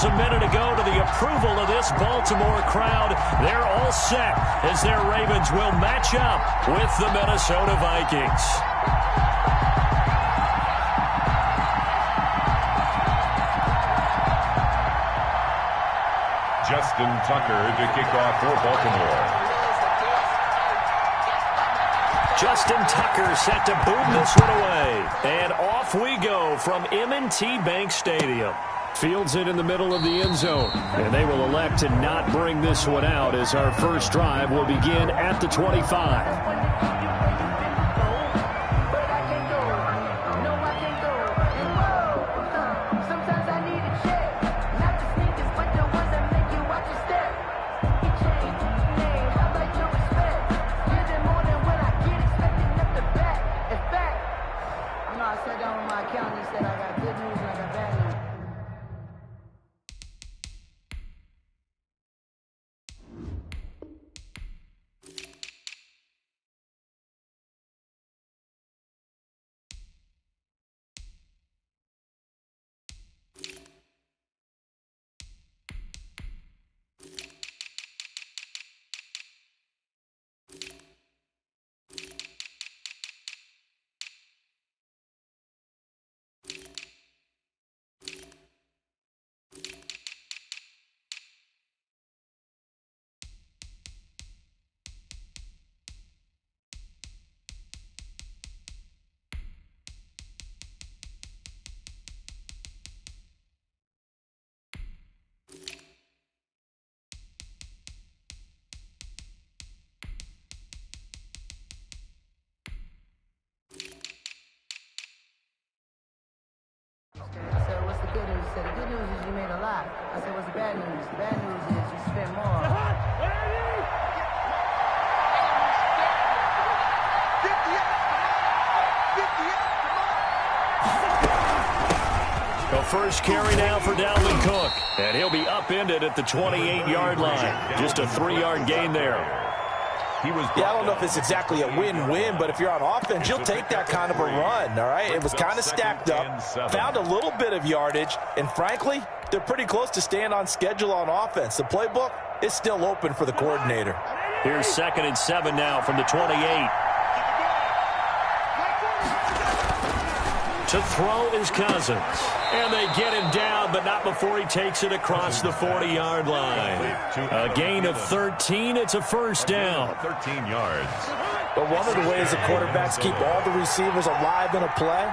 seconds, a minute to go to the approval of this Baltimore crowd. They're all set as their Ravens will match up with the Minnesota Vikings. Justin Tucker to kick off for Baltimore. Justin Tucker set to boom this one away. And off we go from M&T Bank Stadium. Fields it in the middle of the end zone. And they will elect to not bring this one out as our first drive will begin at the 25. I said, what's the bad news? The bad news is you spend more. The first carry now for Dalvin Cook. And he'll be upended at the 28-yard line. Just a 3-yard gain there. I don't know if it's exactly a win-win, but if you're on offense, you'll take that kind of a run, all right? It was kind of stacked up, found a little bit of yardage, and frankly, they're pretty close to staying on schedule on offense. The playbook is still open for the coordinator. Here's 2nd and 7 now from the 28. To throw is Cousins. And they get him down, but not before he takes it across the 40-yard line. A gain of 13. It's a first down. 13 yards. But one of the ways the quarterbacks keep all the receivers alive in a play,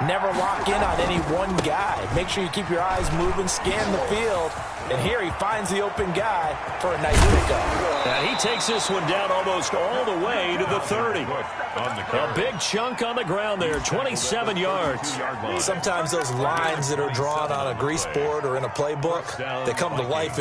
never lock in on any one guy. Make sure you keep your eyes moving, scan the field. And here he finds the open guy for a nice pickup. And he takes this one down almost all the way to the 30. A big chunk on the ground there, 27 yards. Sometimes those lines that are drawn on a grease board or in a playbook, they come to life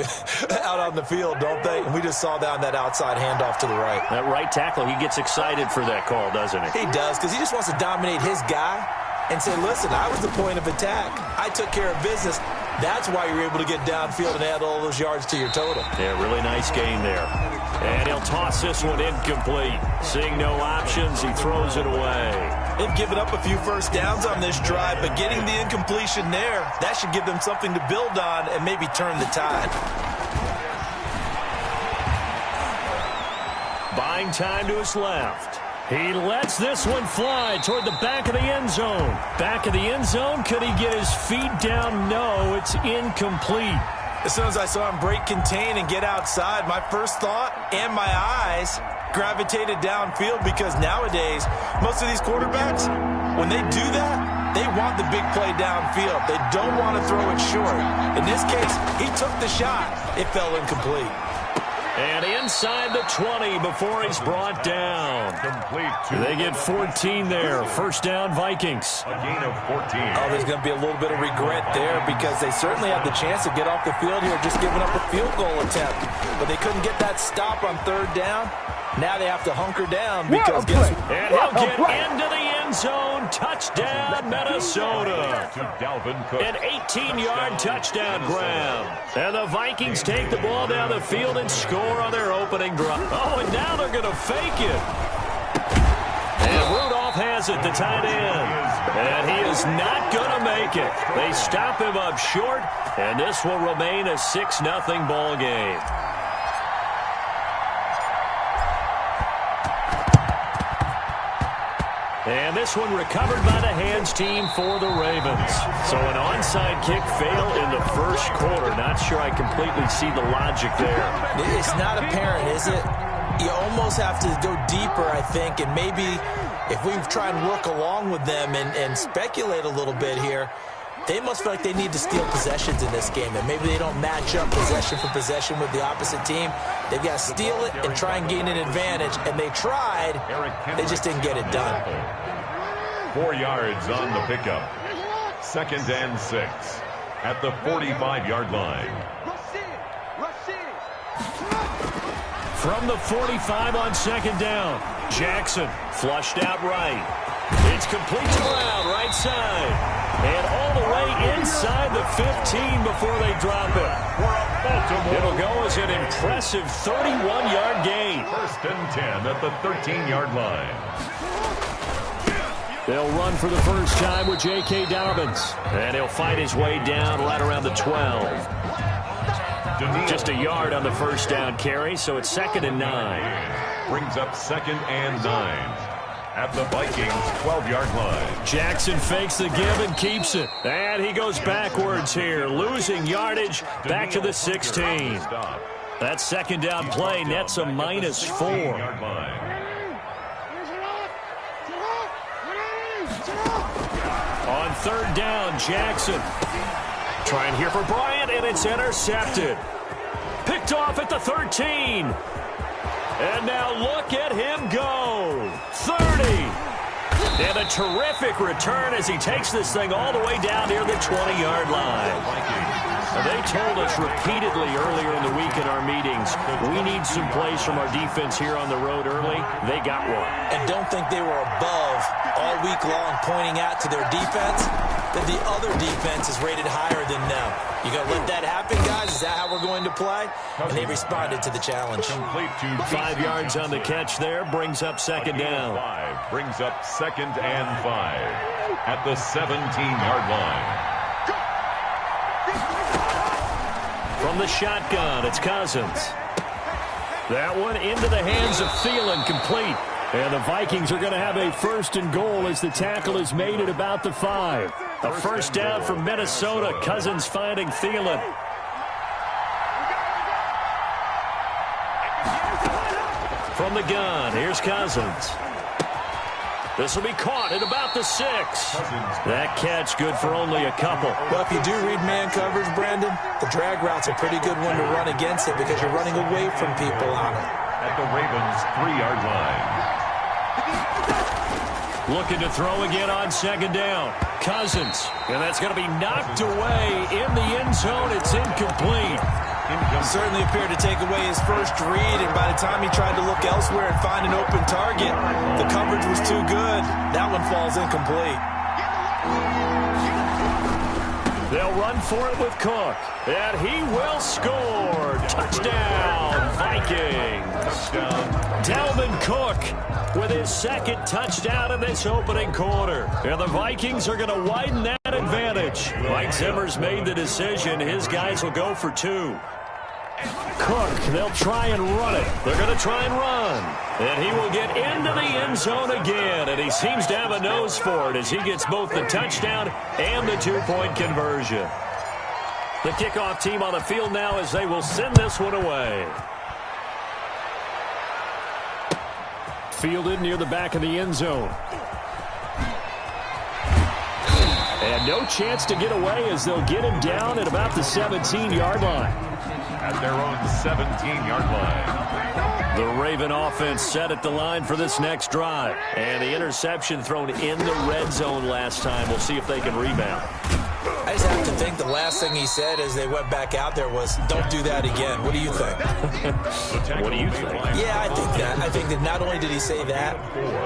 out on the field, don't they? And we just saw down that outside handoff to the right. That right tackle, he gets excited for that call, doesn't he? He does, because he just wants to dominate his guy and say, listen, I was the point of attack. I took care of business. That's why you're able to get downfield and add all those yards to your total. Yeah, really nice game there. And he'll toss this one incomplete. Seeing no options, he throws it away. They've given up a few first downs on this drive, but getting the incompletion there, that should give them something to build on and maybe turn the tide. Buying time to his left. He lets this one fly toward the back of the end zone. Back of the end zone, could he get his feet down? No, it's incomplete. As soon as I saw him break contain and get outside, my first thought and my eyes gravitated downfield, because nowadays, most of these quarterbacks, when they do that, they want the big play downfield. They don't want to throw it short. In this case, he took the shot. It fell incomplete. And inside the 20 before he's brought down. They get 14 there. First down, Vikings. A gain of 14. Oh, there's going to be a little bit of regret there, because they certainly had the chance to get off the field here, just giving up a field goal attempt. But they couldn't get that stop on third down. Now they have to hunker down, because guess what? And he'll get into the end zone. Touchdown, Minnesota. An 18-yard touchdown grab. And the Vikings take the ball down the field and score on their opening drive. Oh, and now they're going to fake it. And Rudolph has it, the tight end. And he is not going to make it. They stop him up short, and this will remain a 6-0 ball game. And this one recovered by the hands team for the Ravens. So an onside kick fail in the first quarter. Not sure I completely see the logic there. It's not apparent, is it? You almost have to go deeper, I think, and maybe if we try and work along with them and speculate a little bit here, they must feel like they need to steal possessions in this game, and maybe they don't match up possession for possession with the opposite team. They've got to steal it and try and gain an advantage, and they tried. They just didn't get it done. 4 yards on the pickup. 2nd and 6 at the 45-yard line. From the 45 on 2nd down, Jackson flushed out right. It's complete to Brown, right side. And all the way inside the 15 before they drop it. It'll go as an impressive 31-yard gain. 1st and 10 at the 13-yard line. They'll run for the first time with J.K. Dobbins. And he'll fight his way down right around the 12. Just a yard on the first down carry, so it's 2nd and 9. Brings up 2nd and 9. At the Vikings' 12-yard line. Jackson fakes the give and keeps it. And he goes backwards here, losing yardage back to the 16. That 2nd down play nets a -4. On 3rd down, Jackson. Trying here for Bryant, and it's intercepted. Picked off at the 13. And now look at him go. 30. And a terrific return as he takes this thing all the way down near the 20-yard line. They told us repeatedly earlier in the week in our meetings, we need some plays from our defense here on the road early. They got one. And don't think they were above all week long pointing out to their defense that the other defense is rated higher than them. You going to let that happen, guys? Is that how we're going to play? And they responded to the challenge. 5 yards on the catch there. Brings up 2nd down. Brings up 2nd and 5 at the 17-yard line. From the shotgun, it's Cousins. That one into the hands of Thielen, complete. And the Vikings are going to have a 1st and goal as the tackle is made at about the 5. A first down from Minnesota. Cousins finding Thielen. From the gun, here's Cousins. This will be caught at about the 6. That catch good for only a couple. Well, if you do read man coverage, Brandon, the drag route's a pretty good one to run against it because you're running away from people on it. At the Ravens' 3-yard line. Looking to throw again on 2nd down. Cousins. And that's going to be knocked away in the end zone. It's incomplete. Certainly appeared to take away his first read, and by the time he tried to look elsewhere and find an open target, the coverage was too good. That one falls incomplete. They'll run for it with Cook, and he will score. Touchdown, Vikings. Dalvin Cook with his 2nd touchdown in this opening quarter. And the Vikings are going to widen that advantage. Mike Zimmer's made the decision. His guys will go for 2. Cook, they'll try and run it. They're going to try and run. And he will get into the end zone again. And he seems to have a nose for it as he gets both the touchdown and the 2-point conversion. The kickoff team on the field now as they will send this one away. Fielded near the back of the end zone. And no chance to get away as they'll get him down at about the 17-yard line. At their own 17-yard line. The Raven offense set at the line for this next drive. And the interception thrown in the red zone last time. We'll see if they can rebound. I just have to think the last thing he said as they went back out there was, don't do that again. What do you think? What do you think? Yeah, I think that. I think that not only did he say that,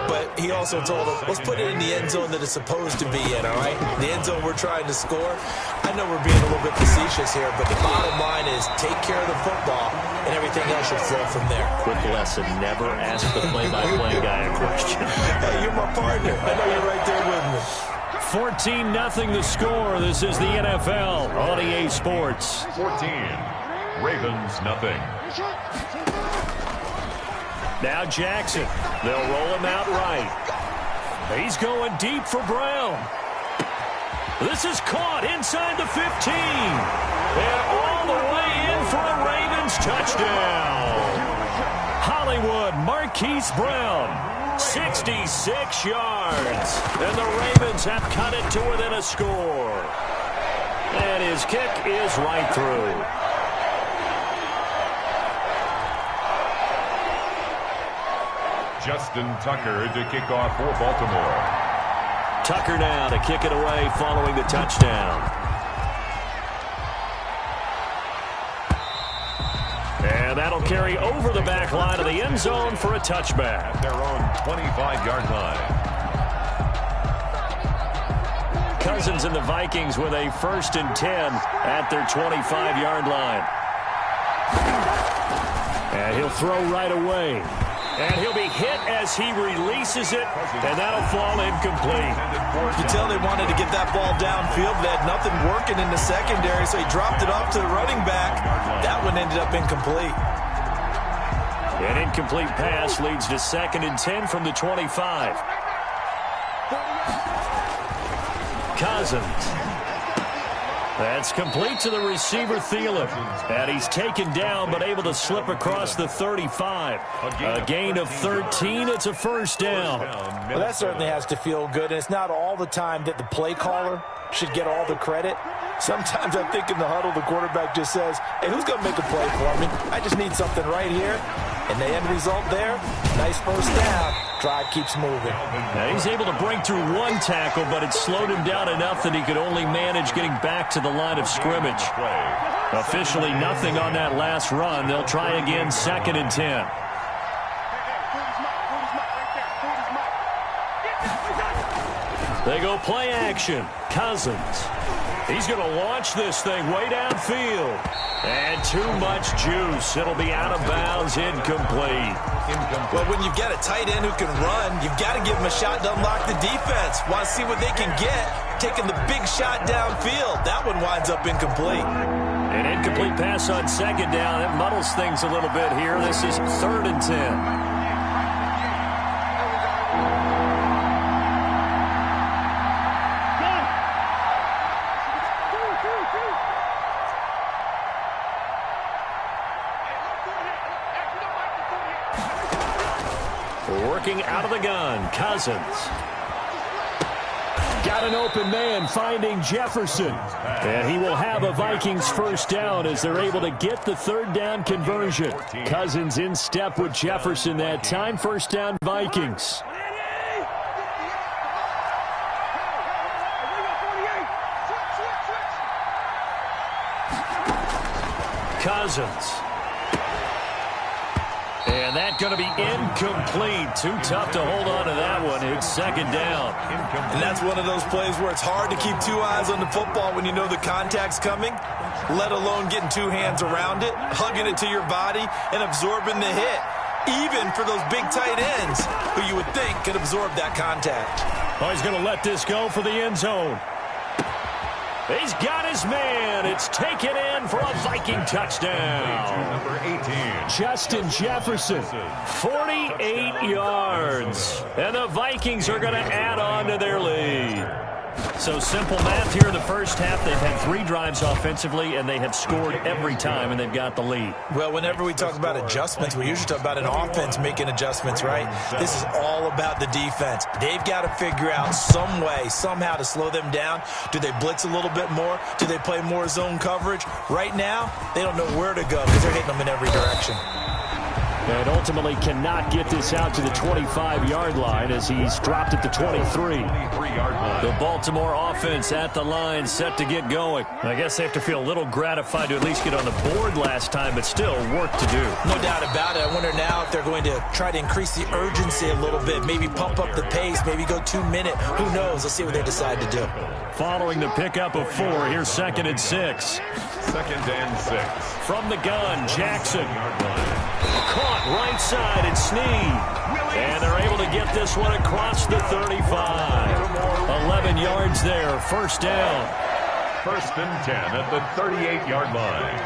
but he also told him, let's put it in the end zone that it's supposed to be in, all right? The end zone we're trying to score. I I know we're being a little bit facetious here, but the bottom line is take care of the football, and everything else should flow from there. Quick lesson, never ask the play-by-play guy a question. Hey, you're my partner. I know you're right there with me. 14-0 the score. This is the NFL on EA Sports. 14, Ravens nothing. Now Jackson. They'll roll him out right. He's going deep for Brown. This is caught inside the 15. And all the way in for a Ravens touchdown. Hollywood Marquise Brown, 66 yards. And the Ravens have cut it to within a score. And his kick is right through. Justin Tucker to kick off for Baltimore. Tucker now to kick it away following the touchdown. And that'll carry over the back line of the end zone for a touchback. At their own 25-yard line. Cousins and the Vikings with a 1st and 10 at their 25-yard line. And he'll throw right away. And he'll be hit as he releases it, and that'll fall incomplete. You can tell they wanted to get that ball downfield. They had nothing working in the secondary, so he dropped it off to the running back. That one ended up incomplete. An incomplete pass leads to 2nd and 10 from the 25. Cousins. That's complete to the receiver, Thielen. And he's taken down, but able to slip across the 35. A gain of 13. It's a 1st down. Well, that certainly has to feel good. And it's not all the time that the play caller should get all the credit. Sometimes I think in the huddle, the quarterback just says, hey, who's going to make a play for me? I just need something right here. And the end result there, nice 1st down. Drive keeps moving. Now he's able to break through one tackle, but it slowed him down enough that he could only manage getting back to the line of scrimmage. Officially nothing on that last run. They'll try again, 2nd and 10. They go play action. Cousins. He's going to launch this thing way downfield. And too much juice. It'll be out of bounds, incomplete. Well, when you've got a tight end who can run, you've got to give him a shot to unlock the defense. Want to see what they can get. Taking the big shot downfield. That one winds up incomplete. An incomplete pass on 2nd down. It muddles things a little bit here. This is 3rd and 10. Working out of the gun, Cousins. Got an open man finding Jefferson. And he will have a Vikings 1st down as they're able to get the 3rd down conversion. Cousins in step with Jefferson that time. 1st down, Vikings. Cousins. And that's going to be incomplete. Too tough to hold on to that one. It's 2nd down. And that's one of those plays where it's hard to keep 2 eyes on the football when you know the contact's coming, let alone getting 2 hands around it, hugging it to your body, and absorbing the hit. Even for those big tight ends who you would think could absorb that contact. Oh, he's going to let this go for the end zone. He's got his man. It's taken in for a Viking touchdown. Number 18. Justin Jefferson, 48 yards. And the Vikings are going to add on to their lead. So simple math here in the 1st half. They've had 3 drives offensively, and they have scored every time, and they've got the lead. Well, whenever we talk about adjustments, we usually talk about an offense making adjustments, right? This is all about the defense. They've got to figure out some way, somehow to slow them down. Do they blitz a little bit more? Do they play more zone coverage? Right now, they don't know where to go because they're hitting them in every direction. And ultimately cannot get this out to the 25-yard line as he's dropped at the 23. The Baltimore offense at the line, set to get going. I guess they have to feel a little gratified to at least get on the board last time, but still work to do. No doubt about it. I wonder now if they're going to try to increase the urgency a little bit, maybe pump up the pace, maybe go 2-minute. Who knows? Let's see what they decide to do. Following the pickup of 4, here's 2nd and 6. 2nd and 6. From the gun, Jackson. Caught right side and Snead. And they're able to get this one across the 35. 11 yards there, first down. 1st and 10 at the 38-yard line.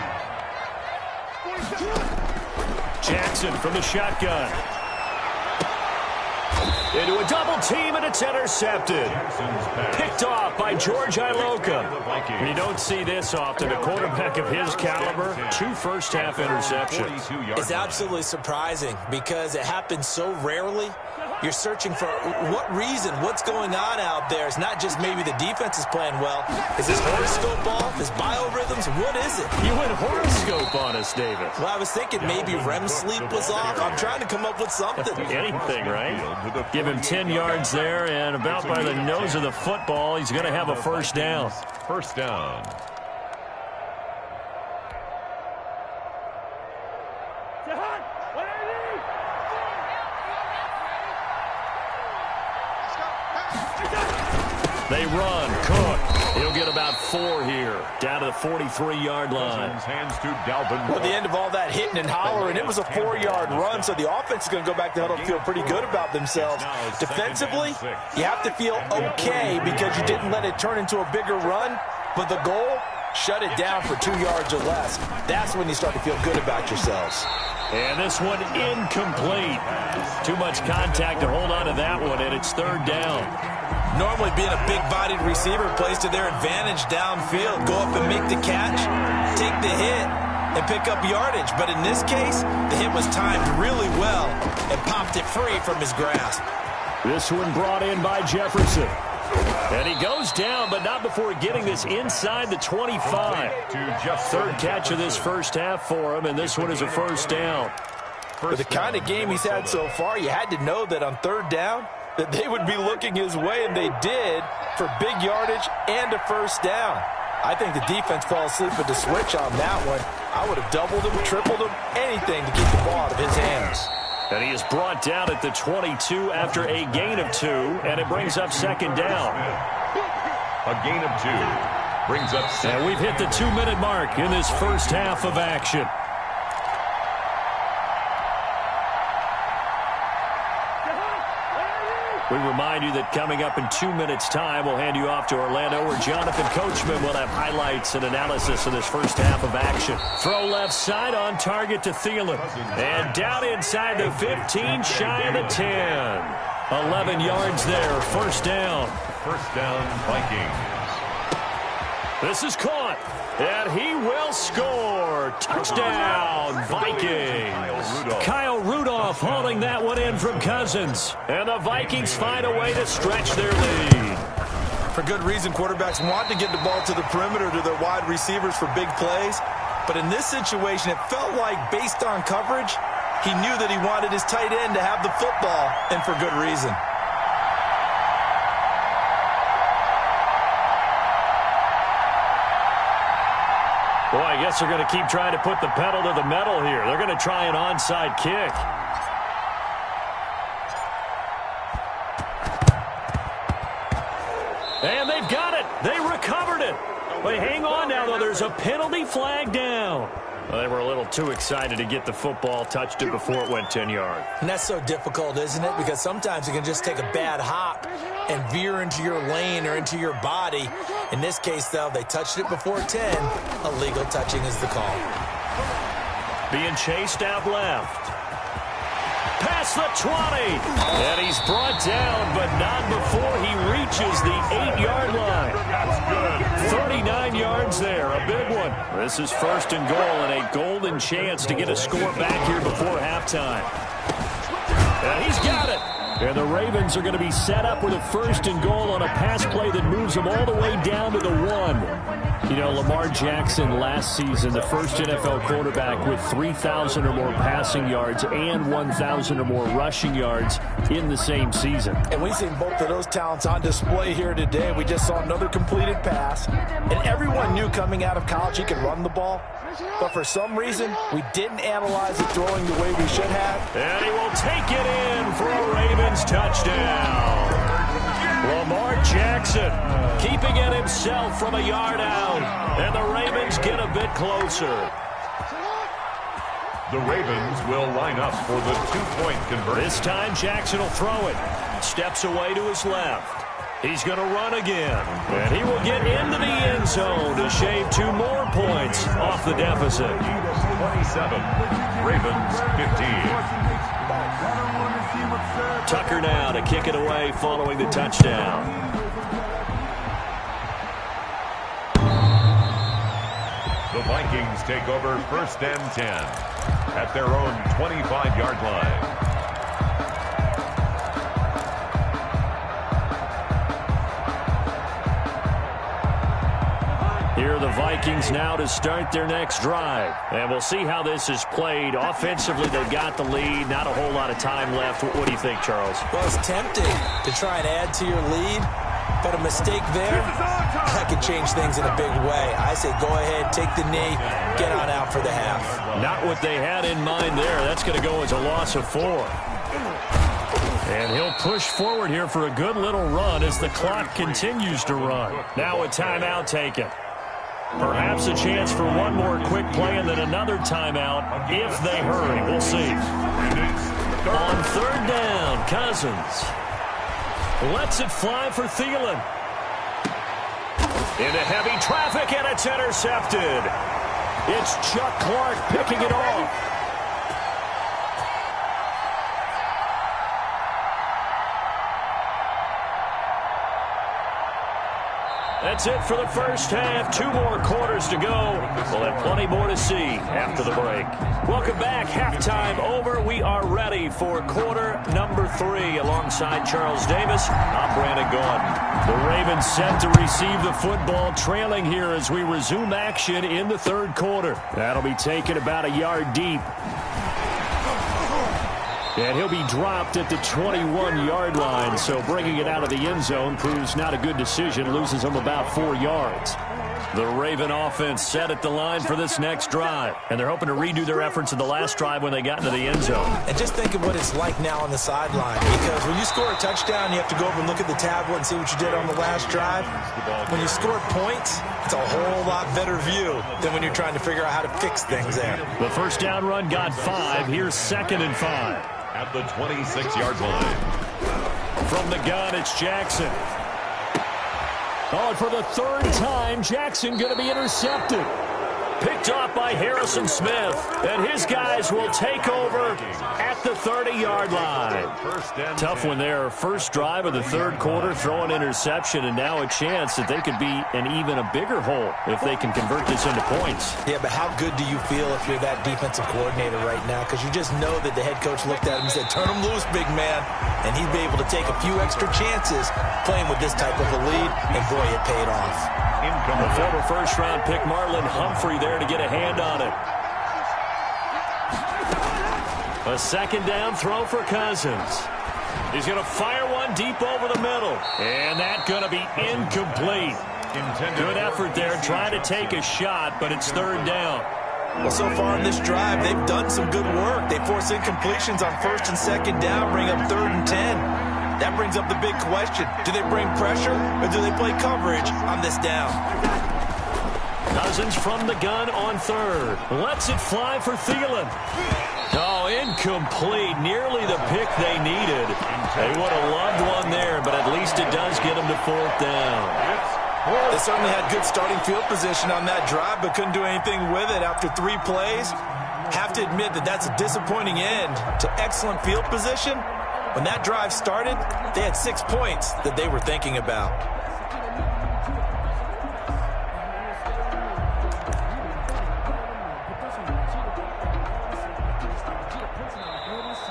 Jackson from the shotgun. Into a double team, and it's intercepted. Picked off by George Iloka. You don't see this often. A quarterback of his caliber, 2 first-half interceptions. It's absolutely surprising because it happens so rarely. You're searching for what reason, what's going on out there. It's not just maybe the defense is playing well. Is his horoscope off? His biorhythms? What is it? You went horoscope on us, David. Well, I was thinking maybe REM sleep was off. I'm trying to come up with something. Anything, right? Give him 10 yards there, and about by the nose of the football, he's going to have a first down. First down. They run. Cook. He'll get about 4 here. Down to the 43-yard line. Hands to Dalvin. Well, at the end of all that hitting and hollering, it was a 4-yard run, so the offense is going to go back to huddle and feel pretty good about themselves. Defensively, you have to feel okay because you didn't let it turn into a bigger run, but the goal, shut it down for 2 yards or less. That's when you start to feel good about yourselves. And this one incomplete. Too much contact to hold on to that one, and it's 3rd down. Normally being a big-bodied receiver plays to their advantage downfield. Go up and make the catch, take the hit, and pick up yardage. But in this case, the hit was timed really well and popped it free from his grasp. This one brought in by Jefferson. And he goes down, but not before getting this inside the 25. 3rd catch of this first half for him, and this one is a first down. For the kind of game he's had so far, you had to know that on 3rd down, that they would be looking his way, and they did, for big yardage and a first down. I think the defense fell asleep at the switch on that one. I would have doubled him, tripled him, anything to keep the ball out of his hands. And he is brought down at the 22 after a gain of 2, and it brings up 2nd down. A gain of 2 brings up 6. And we've hit the 2-minute mark in this first half of action. We remind you that coming up in 2 minutes' time, we'll hand you off to Orlando, where Jonathan Coachman will have highlights and analysis of this first half of action. Throw left side on target to Thielen. And down inside the 15, shy of the 10. 11 yards there, first down. First down, Vikings. This is caught, and he will score. Touchdown, Vikings. Kyle Rudolph hauling that one in from Cousins. And the Vikings find a way to stretch their lead. For good reason, quarterbacks want to get the ball to the perimeter to their wide receivers for big plays. But in this situation, it felt like, based on coverage, he knew that he wanted his tight end to have the football, and for good reason. Boy, I guess they're going to keep trying to put the pedal to the metal here. They're going to try an onside kick. And they've got it. They recovered it. But hang on now, though. There's a penalty flag down. Well, they were a little too excited to get the football, touched it before it went 10 yards. And that's so difficult, isn't it? Because sometimes you can just take a bad hop and veer into your lane or into your body. In this case, though, they touched it before 10. Illegal touching is the call. Being chased out left. Past the 20. And he's brought down, but not before he reaches the 8-yard line. 39 yards there, a big one. This is first and goal and a golden chance to get a score back here before halftime. And he's got it. And the Ravens are going to be set up with a first and goal on a pass play that moves them all the way down to the 1. You know, Lamar Jackson last season, the first NFL quarterback with 3,000 or more passing yards and 1,000 or more rushing yards in the same season. And we've seen both of those talents on display here today. We just saw another completed pass. And everyone knew coming out of college he could run the ball. But for some reason, we didn't analyze it throwing the way we should have. And he will take it in for a Ravens touchdown. Lamar Jackson keeping it himself from a yard out. And the Ravens get a bit closer. The Ravens will line up for the two-point conversion. This time Jackson will throw it. Steps away to his left. He's going to run again. And he will get into the end zone to shave 2 more points off the deficit. 27, Ravens 15. Tucker now to kick it away following the touchdown. The Vikings take over 1st and 10 at their own 25-yard line. Here are the Vikings now to start their next drive. And we'll see how this is played. Offensively, they got the lead. Not a whole lot of time left. What do you think, Charles? Well, it's tempting to try and add to your lead. But a mistake there, that could change things in a big way. I say go ahead, take the knee, get on out for the half. Not what they had in mind there. That's going to go as a loss of 4. And he'll push forward here for a good little run as the clock continues to run. Now a timeout taken. Perhaps a chance for one more quick play and then another timeout if they hurry. We'll see. On 3rd down, Cousins lets it fly for Thielen. Into heavy traffic, and it's intercepted. It's Chuck Clark picking it off. That's it for the first half. 2 more quarters to go. We'll have plenty more to see after the break. Welcome back. Halftime over. We are ready for quarter number 3. Alongside Charles Davis, I'm Brandon Gaudin. The Ravens set to receive the football, trailing here as we resume action in the 3rd quarter. That'll be taken about a yard deep. And he'll be dropped at the 21-yard line, so bringing it out of the end zone proves not a good decision, loses him about 4 yards. The Raven offense set at the line for this next drive, and they're hoping to redo their efforts in the last drive when they got into the end zone. And just think of what it's like now on the sideline, because when you score a touchdown, you have to go over and look at the tablet and see what you did on the last drive. When you score points, it's a whole lot better view than when you're trying to figure out how to fix things there. The first down run got 5. Here's 2nd and 5. At the 26-yard line. From the gun, it's Jackson. Oh, and for the 3rd time, Jackson going to be intercepted. Picked off by Harrison Smith. And his guys will take over at the 30-yard line. Tough one there. First drive of the 3rd quarter, throw an interception, and now a chance that they could be in even a bigger hole if they can convert this into points. Yeah, but how good do you feel if you're that defensive coordinator right now? Because you just know that the head coach looked at him and said, turn him loose, big man. And he'd be able to take a few extra chances playing with this type of a lead, and boy, it paid off. The former first-round pick Marlon Humphrey there to get a hand on it. A 2nd down throw for Cousins. He's going to fire one deep over the middle. And that's going to be incomplete. Good effort there, trying to take a shot, but it's 3rd down. Well, so far in this drive, they've done some good work. They force incompletions on 1st and 2nd down, bring up 3rd and 10. That brings up the big question. Do they bring pressure or do they play coverage on this down? Cousins from the gun on 3rd. Lets it fly for Thielen. Oh, incomplete. Nearly the pick they needed. They would have loved one there, but at least it does get them to 4th down. They certainly had good starting field position on that drive, but couldn't do anything with it after 3 plays. Have to admit that that's a disappointing end to excellent field position. When that drive started, they had 6 points that they were thinking about.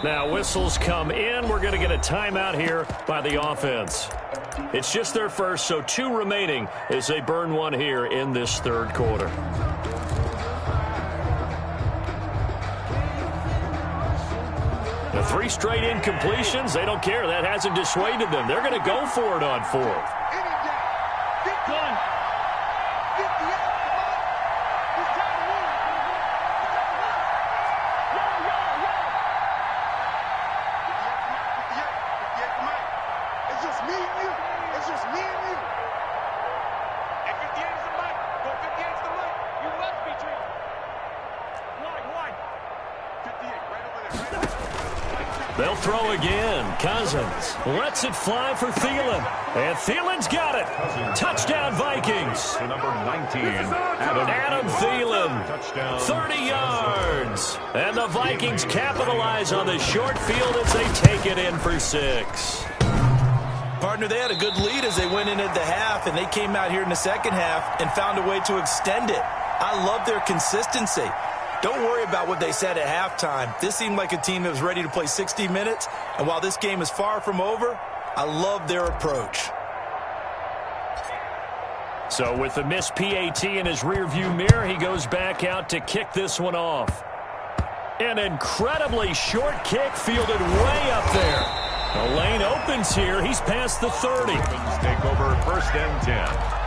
Now whistles come in. We're going to get a timeout here by the offense. It's just their first, so 2 remaining as they burn one here in this third quarter. The 3 straight incompletions, they don't care. That hasn't dissuaded them. They're going to go for it on 4th. They'll throw again. Cousins lets it fly for Thielen. And Thielen's got it. Touchdown, Vikings. To number 19, Adam Thielen. Touchdown. 30 yards. And the Vikings capitalize on the short field as they take it in for 6. Partner, they had a good lead as they went in at the half, and they came out here in the second half and found a way to extend it. I love their consistency. Don't worry about what they said at halftime. This seemed like a team that was ready to play 60 minutes, and while this game is far from over, I love their approach. So with the missed PAT in his rearview mirror, he goes back out to kick this one off. An incredibly short kick fielded way up there. The lane opens here. He's past the 30. Take over 1st and 10.